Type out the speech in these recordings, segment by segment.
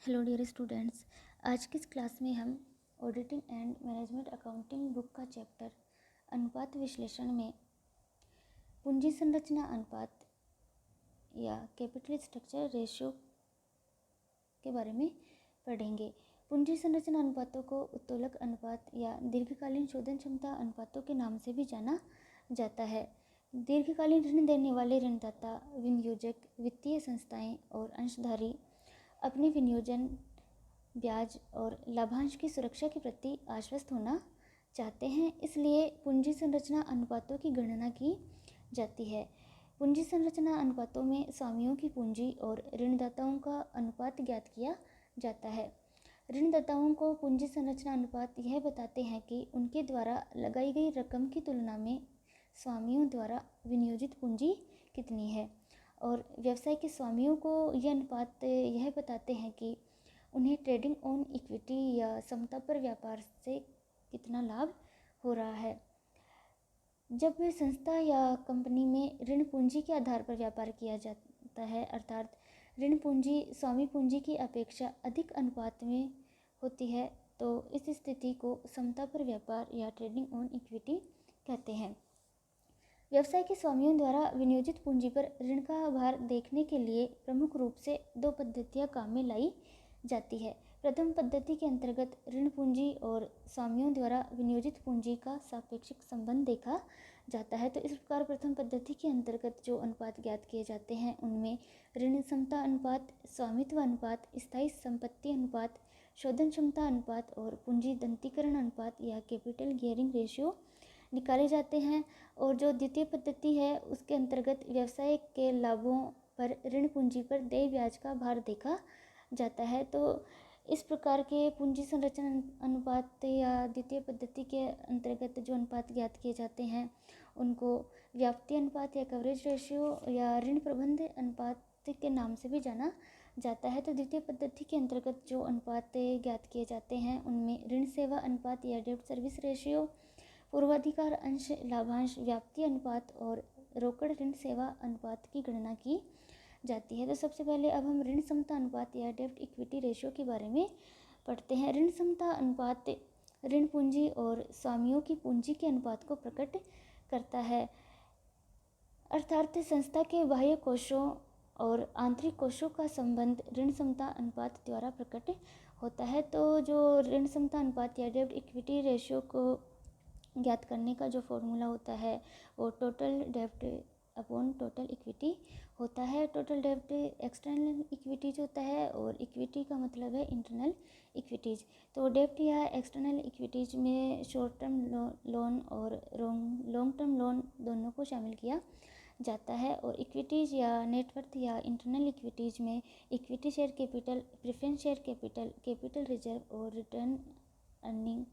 Hello dear students. आज की इस क्लास में हम auditing and management accounting book का चैप्टर अनुपात विश्लेषण में पूंजी संरचना अनुपात या कैपिटल स्ट्रक्चर रेशियो के बारे में पढ़ेंगे। पूंजी संरचना अनुपातों को उत्तोलक अनुपात या दीर्घकालीन शोधन क्षमता अनुपातों के नाम से भी जाना जाता है। दीर्घकालीन ऋण देने वाले ऋणदाता, विनियोजक, वित्तीय संस्थाएं और अंशधारी अपने विनियोजन, ब्याज और लाभांश की सुरक्षा के प्रति आश्वस्त होना चाहते हैं, इसलिए पूंजी संरचना अनुपातों की गणना की जाती है। पूंजी संरचना अनुपातों में स्वामियों की पूंजी और ऋणदाताओं का अनुपात ज्ञात किया जाता है। ऋणदाताओं को पूंजी संरचना अनुपात यह बताते हैं कि उनके द्वारा लगाई गई रकम की तुलना में स्वामियों द्वारा विनियोजित पूंजी कितनी है, और व्यवसाय के स्वामियों को यह अनुपात यह बताते हैं कि उन्हें ट्रेडिंग ऑन इक्विटी या समता पर व्यापार से कितना लाभ हो रहा है। जब संस्था या कंपनी में ऋण पूंजी के आधार पर व्यापार किया जाता है, अर्थात ऋण पूंजी स्वामी पूंजी की अपेक्षा अधिक अनुपात में होती है, तो इस स्थिति को समता पर व्यापार या ट्रेडिंग ऑन इक्विटी कहते हैं। व्यवसाय के स्वामियों द्वारा विनियोजित पूंजी पर ऋण का भार देखने के लिए प्रमुख रूप से दो पद्धतियां काम में लाई जाती है। प्रथम पद्धति के अंतर्गत ऋण पूंजी और स्वामियों द्वारा विनियोजित पूंजी का सापेक्षिक संबंध देखा जाता है। तो इस प्रकार प्रथम पद्धति के अंतर्गत जो अनुपात ज्ञात किए जाते हैं उनमें ऋण समता अनुपात, स्वामित्व अनुपात, स्थायी संपत्ति अनुपात, शोधन क्षमता अनुपात और पूंजी दंतीकरण अनुपात या कैपिटल गियरिंग रेशियो निकाले जाते हैं। और जो द्वितीय पद्धति है उसके अंतर्गत व्यवसाय के लाभों पर ऋण पूंजी पर देय ब्याज का भार देखा जाता है। तो इस प्रकार के पूंजी संरचना अनुपात या द्वितीय पद्धति के अंतर्गत जो अनुपात ज्ञात किए जाते हैं उनको व्याप्ति अनुपात या कवरेज रेशियो या ऋण प्रबंध अनुपात के नाम से भी जाना जाता है। तो द्वितीय पद्धति के अंतर्गत जो अनुपात ज्ञात किए जाते हैं उनमें ऋण सेवा अनुपात या डेब्ट सर्विस रेशियो, पूर्वाधिकार अंश लाभांश व्याप्ति अनुपात और रोकड़ ऋण सेवा अनुपात की गणना की जाती है। तो सबसे पहले अब हम ऋण समता अनुपात या डेब्ट इक्विटी रेशियो के बारे में पढ़ते हैं। ऋण समता अनुपात ऋण पूंजी और स्वामियों की पूंजी के अनुपात को प्रकट करता है, अर्थात संस्था के बाह्य कोषों और आंतरिक कोषों का संबंध ऋण समता अनुपात द्वारा प्रकट होता है। तो जो ऋण समता अनुपात या डेब्ट इक्विटी रेशियो को ज्ञात करने का जो फॉर्मूला होता है वो टोटल डेब्ट अपॉन टोटल इक्विटी होता है। टोटल डेब्ट एक्सटर्नल इक्विटीज होता है और इक्विटी का मतलब है इंटरनल इक्विटीज। तो डेब्ट या एक्सटर्नल इक्विटीज में शॉर्ट टर्म लोन और लॉन्ग टर्म लोन दोनों को शामिल किया जाता है। और इक्विटीज या नेटवर्थ या इंटरनल इक्विटीज में equity share capital, preference share capital, capital reserve और रिटर्न अर्निंग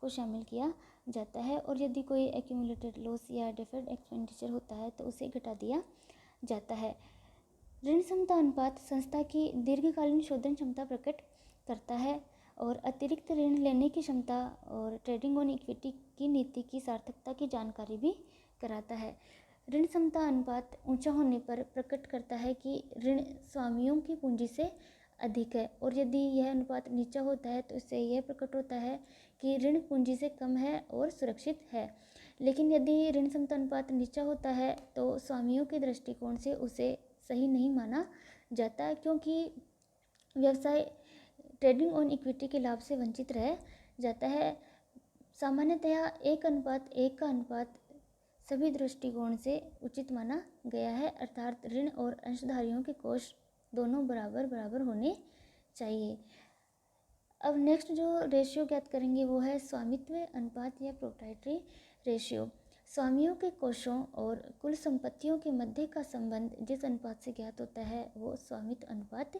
को शामिल किया जाता है। और यदि कोई एक्यूमुलेटेड लॉस या डिफर्ड एक्सपेंडिचर होता है तो उसे घटा दिया जाता है। ऋण समता अनुपात संस्था की दीर्घकालीन शोधन क्षमता प्रकट करता है और अतिरिक्त ऋण लेने की क्षमता और ट्रेडिंग ऑन इक्विटी की नीति की सार्थकता की जानकारी भी कराता है। ऋण समता अनुपात ऊंचा होने पर प्रकट करता है कि ऋण स्वामियों की पूंजी से अधिक है, और यदि यह अनुपात नीचा होता है तो इससे यह प्रकट होता है कि ऋण पूंजी से कम है और सुरक्षित है। लेकिन यदि ऋण समता अनुपात नीचा होता है तो स्वामियों के दृष्टिकोण से उसे सही नहीं माना जाता, क्योंकि व्यवसाय ट्रेडिंग ऑन इक्विटी के लाभ से वंचित रह जाता है। सामान्यतया 1:1 का अनुपात सभी दृष्टिकोण से उचित माना गया है, अर्थात ऋण और अंशधारियों के कोष दोनों बराबर बराबर होने चाहिए। अब नेक्स्ट जो रेशियो ज्ञात करेंगे वो है स्वामित्व अनुपात या प्रोप्राइटरी रेशियो। स्वामियों के कोषों और कुल संपत्तियों के मध्य का संबंध जिस अनुपात से ज्ञात होता है वो स्वामित्व अनुपात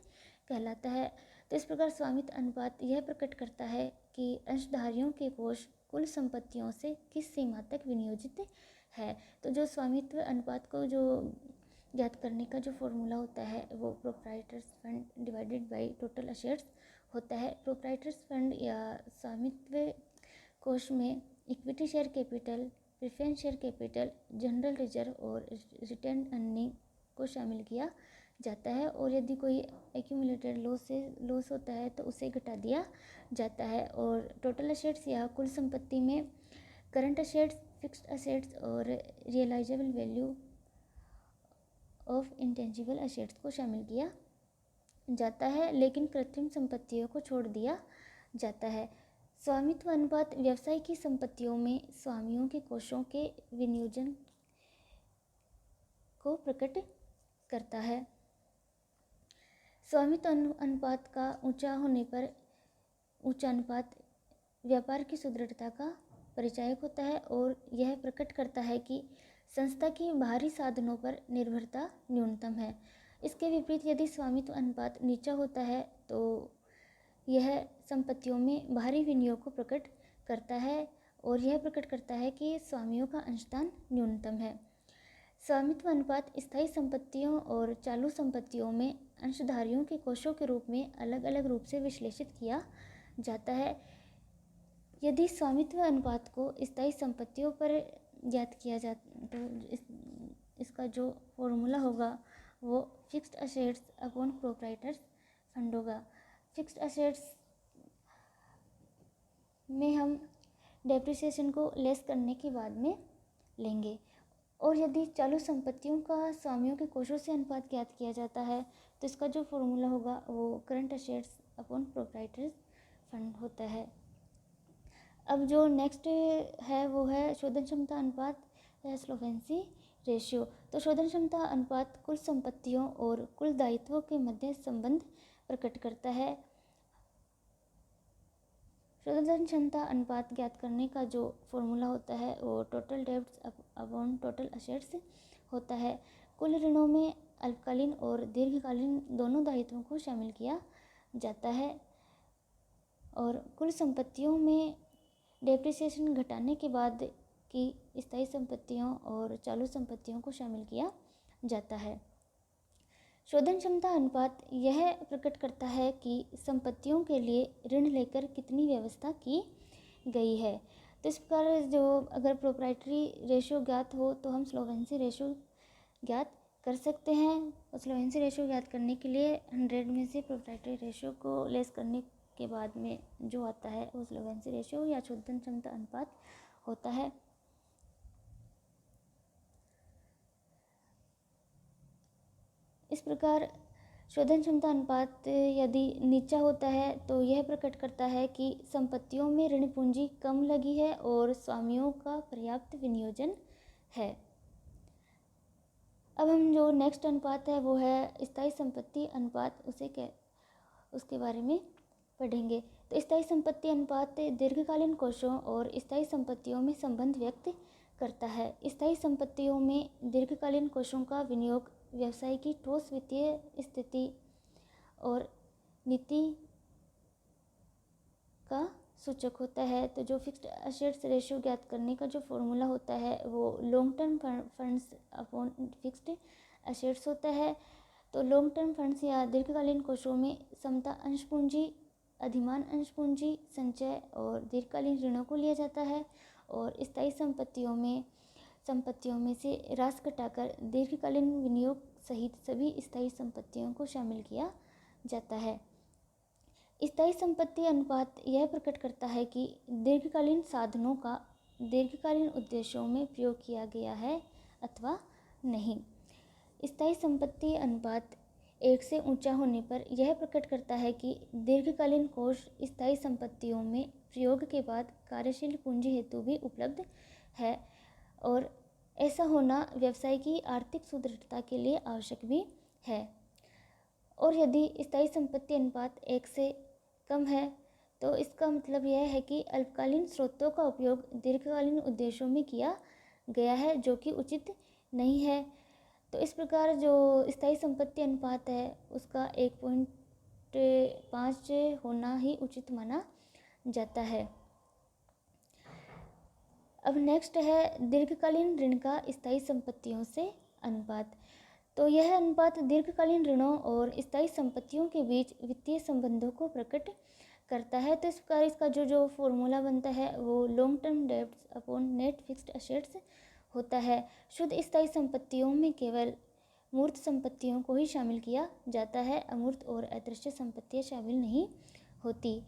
कहलाता है। तो इस प्रकार स्वामित्व अनुपात यह प्रकट करता है कि अंशधारियों के कोष कुल संपत्तियों से किस सीमा तक विनियोजित है। तो जो स्वामित्व अनुपात को जो ज्ञात करने का जो फॉर्मूला होता है वो proprietors fund divided by total assets होता है। प्रोप्राइटर्स फंड या स्वामित्व कोष में equity share capital, preference share capital, general reserve और रिटेन अर्निंग को शामिल किया जाता है, और यदि कोई एक्यूमुलेटेड लॉस होता है तो उसे घटा दिया जाता है। और टोटल असेट्स या कुल संपत्ति में करंट असेट्स, फिक्स्ड असेट्स और realisable value of intangible assets को शामिल किया जाता है, लेकिन कृत्रिम संपत्तियों को छोड़ दिया जाता है। स्वामित्व अनुपात व्यवसाय की संपत्तियों में स्वामियों के कोषों के विनियोजन को प्रकट करता है। स्वामित्व अनुपात का ऊंचा होने पर ऊंचा अनुपात व्यापार की सुदृढ़ता का परिचायक होता है, और यह प्रकट करता है कि संस्था की बाहरी साधनों पर निर्भरता न्यूनतम है। इसके विपरीत यदि स्वामित्व अनुपात नीचा होता है तो यह संपत्तियों में बाहरी विनियोग को प्रकट करता है, और यह प्रकट करता है कि स्वामियों का अंशदान न्यूनतम है। स्वामित्व अनुपात स्थायी संपत्तियों और चालू संपत्तियों में अंशधारियों के कोषों के रूप में अलग अलग रूप से विश्लेषित किया जाता है। यदि स्वामित्व अनुपात को स्थायी संपत्तियों पर ज्ञात किया जाए तो इसका जो फॉर्मूला होगा वो fixed assets upon proprietors fund होगा। फिक्स्ड असेट्स में हम डेप्रिसिएशन को लेस करने के बाद में लेंगे, और यदि चालू संपत्तियों का स्वामियों के कोषों से अनुपात ज्ञात किया जाता है तो इसका जो फॉर्मूला होगा वो current assets upon proprietors fund होता है। अब जो नेक्स्ट है वो है शोधन क्षमता अनुपात या सॉल्वेंसी रेशियो। तो शोधन क्षमता अनुपात कुल संपत्तियों और कुल दायित्वों के मध्य संबंध प्रकट करता है। शोधन क्षमता अनुपात ज्ञात करने का जो फॉर्मूला होता है वो total debts upon total assets होता है। कुल ऋणों में अल्पकालीन और दीर्घकालीन दोनों दायित्वों को शामिल किया जाता है, और कुल संपत्तियों में डेप्रिसिएशन घटाने के बाद की स्थायी संपत्तियों और चालू संपत्तियों को शामिल किया जाता है। शोधन क्षमता अनुपात यह प्रकट करता है कि संपत्तियों के लिए ऋण लेकर कितनी व्यवस्था की गई है। तो इस प्रकार जो अगर प्रोप्राइटरी रेशियो ज्ञात हो तो हम सॉल्वेंसी रेशियो ज्ञात कर सकते हैं। और सॉल्वेंसी रेशियो ज्ञात करने के लिए 100 में से प्रोप्राइटरी रेशियो को लेस करने के बाद में जो आता है वो सॉल्वेंसी रेशियो या शोधन क्षमता अनुपात होता है। इस प्रकार शोधन क्षमता अनुपात यदि नीचा होता है तो यह प्रकट करता है कि संपत्तियों में ऋण पूंजी कम लगी है और स्वामियों का पर्याप्त विनियोजन है। अब हम जो नेक्स्ट अनुपात है वो है स्थायी संपत्ति अनुपात, उसके बारे में पढ़ेंगे। तो स्थायी संपत्ति अनुपात दीर्घकालीन कोषों और स्थायी संपत्तियों में संबंध व्यक्त करता है। स्थायी संपत्तियों में दीर्घकालीन कोषों का विनियोग व्यवसाय की ठोस वित्तीय स्थिति और नीति का सूचक होता है। तो जो फिक्स्ड असेट्स रेशियो ज्ञात करने का जो फॉर्मूला होता है वो long term funds upon fixed assets होता है। तो लॉन्ग टर्म फंड्स या दीर्घकालीन कोषों में समता अंश पूंजी, अधिमान अंश पूंजी, संचय और दीर्घकालीन ऋणों को लिया जाता है, और स्थायी संपत्तियों में से राशि घटाकर दीर्घकालीन विनियोग सहित सभी स्थायी संपत्तियों को शामिल किया जाता है। स्थायी संपत्ति अनुपात यह प्रकट करता है कि दीर्घकालीन साधनों का दीर्घकालीन उद्देश्यों में प्रयोग किया गया है अथवा नहीं। स्थायी संपत्ति अनुपात 1 से ऊंचा होने पर यह प्रकट करता है कि दीर्घकालीन कोष स्थायी संपत्तियों में प्रयोग के बाद कार्यशील पूंजी हेतु भी उपलब्ध है, और ऐसा होना व्यवसाय की आर्थिक सुदृढ़ता के लिए आवश्यक भी है। और यदि स्थायी संपत्ति अनुपात 1 से कम है तो इसका मतलब यह है कि अल्पकालीन स्रोतों का उपयोग दीर्घकालीन उद्देश्यों में किया गया है, जो कि उचित नहीं है। तो इस प्रकार जो स्थायी संपत्ति अनुपात है उसका 1.5 होना ही उचित माना जाता है। अब नेक्स्ट है दीर्घकालीन ऋण का स्थायी संपत्तियों से अनुपात। तो यह अनुपात दीर्घकालीन ऋणों और स्थायी संपत्तियों के बीच वित्तीय संबंधों को प्रकट करता है। तो इस प्रकार इसका जो फॉर्मूला बनता है वो long term debts upon net fixed assets होता है। शुद्ध स्थायी संपत्तियों में केवल मूर्त संपत्तियों को ही शामिल किया जाता है, अमूर्त और अदृश्य संपत्तियां शामिल नहीं होती।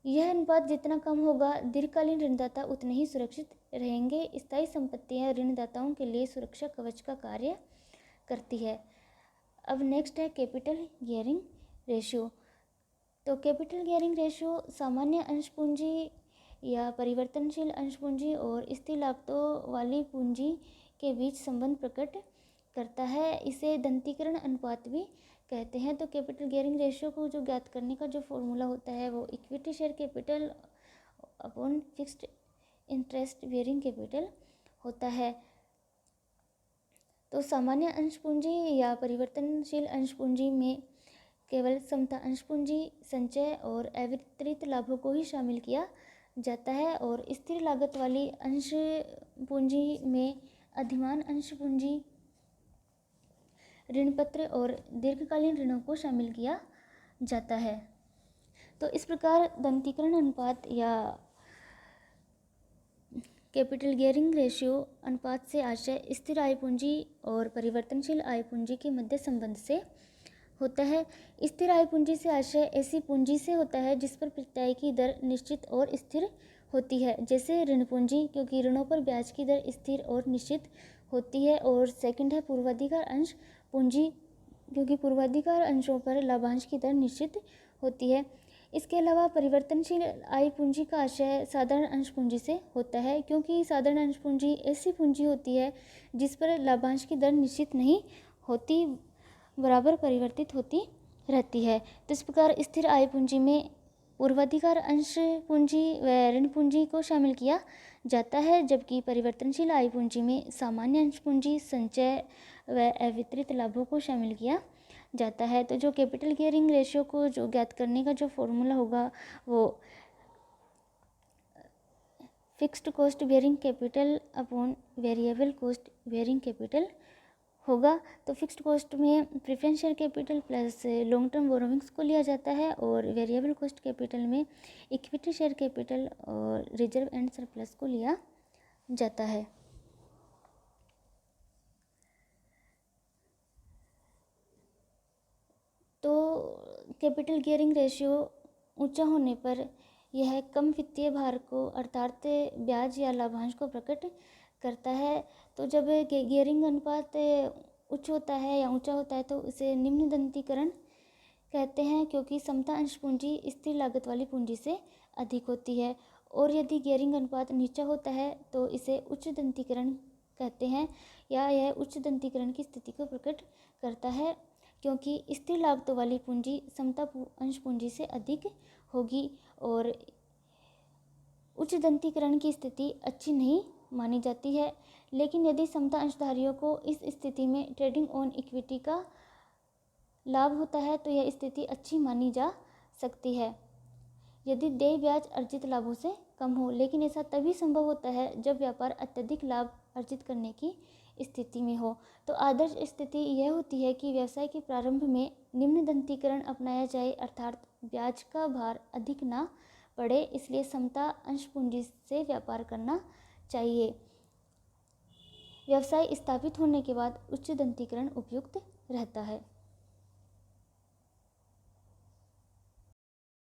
यह अनुपात जितना कम होगा, दीर्घकालीन ऋणदाता उतने ही सुरक्षित रहेंगे। स्थायी संपत्तियां ऋणदाताओं के लिए सुरक्षा कवच का कार्य करती है। अब नेक्स्ट है कैपिटल गियरिंग रेशियो। तो कैपिटल गियरिंग रेशियो सामान्य अंश पूंजी या परिवर्तनशील अंश पूंजी और स्थिर लागतों वाली पूंजी के बीच संबंध प्रकट करता है। इसे दंतीकरण अनुपात भी कहते हैं। तो कैपिटल गियरिंग रेशियो को जो ज्ञात करने का जो फॉर्मूला होता है वो equity share capital upon fixed interest bearing capital होता है। तो सामान्य अंश पूंजी या परिवर्तनशील अंश पूंजी में केवल समता अंश पूंजी, संचय और अवितरित लाभों को ही शामिल किया जाता है और स्थिर लागत वाली अंश पूंजी में अधिमान अंश पूंजी, ऋण पत्र और दीर्घकालीन ऋणों को शामिल किया जाता है। तो इस प्रकार दंतीकरण अनुपात या कैपिटल गियरिंग रेशियो अनुपात से आशय स्थिर आय पूंजी और परिवर्तनशील आय पूंजी के मध्य संबंध से होता है। स्थिर आय पूंजी से आशय ऐसी पूंजी से होता है जिस पर प्रत्याय की दर निश्चित और स्थिर होती है, जैसे ऋण पूंजी, क्योंकि ऋणों पर ब्याज की दर स्थिर और निश्चित होती है। और सेकंड है पूर्वाधिकार अंश पूंजी, क्योंकि पूर्वाधिकार अंशों पर लाभांश की दर निश्चित होती है। इसके अलावा परिवर्तनशील आय पूंजी का आशय साधारण अंश पूंजी से होता है, क्योंकि साधारण अंश पूंजी ऐसी पूंजी होती है जिस पर लाभांश की दर निश्चित नहीं होती, बराबर परिवर्तित होती रहती है। तो इस प्रकार स्थिर आय पूंजी में पूर्वाधिकार अंश पूंजी व ऋण पूंजी को शामिल किया जाता है, जबकि परिवर्तनशील आय पूंजी में सामान्य अंश पूंजी, संचय व अवितरित लाभों को शामिल किया जाता है। तो जो कैपिटल गियरिंग रेशियो को जो ज्ञात करने का जो फॉर्मूला होगा वो fixed cost bearing capital upon variable cost bearing capital होगा। तो फिक्स्ड कॉस्ट में preference share capital plus long term borrowings को लिया जाता है और वेरिएबल कॉस्ट कैपिटल में इक्विटी शेयर कैपिटल और रिजर्व एंड सरप्लस को लिया जाता है। तो कैपिटल गियरिंग रेशियो ऊंचा होने पर यह कम वित्तीय भार को अर्थात ब्याज या लाभांश को प्रकट करता है। तो जब गियरिंग अनुपात उच्च होता है या ऊंचा होता है तो इसे निम्न दंतीकरण कहते हैं, क्योंकि समता अंश पूंजी स्थिर लागत वाली पूंजी से अधिक होती है। और यदि गियरिंग अनुपात नीचा होता है तो इसे उच्च दंतीकरण कहते हैं, या यह उच्च दंतीकरण की स्थिति को प्रकट करता है, क्योंकि स्थिर लागतों वाली पूंजी समता अंश पूंजी से अधिक होगी और उच्च दंतीकरण की स्थिति अच्छी नहीं मानी जाती है। लेकिन यदि समता अंशधारियों को इस स्थिति में ट्रेडिंग ऑन इक्विटी का लाभ होता है तो यह स्थिति अच्छी मानी जा सकती है यदि देय ब्याज अर्जित लाभों से कम हो। लेकिन ऐसा तभी संभव होता है जब व्यापार अत्यधिक लाभ अर्जित करने की स्थिति में हो। तो आदर्श स्थिति यह होती है कि व्यवसाय के प्रारंभ में निम्न दंतीकरण अपनाया जाए, अर्थात ब्याज का भार अधिक ना पड़े, इसलिए समता अंश पूंजी से व्यापार करना चाहिए। व्यवसाय स्थापित होने के बाद उच्च दंतीकरण उपयुक्त रहता है।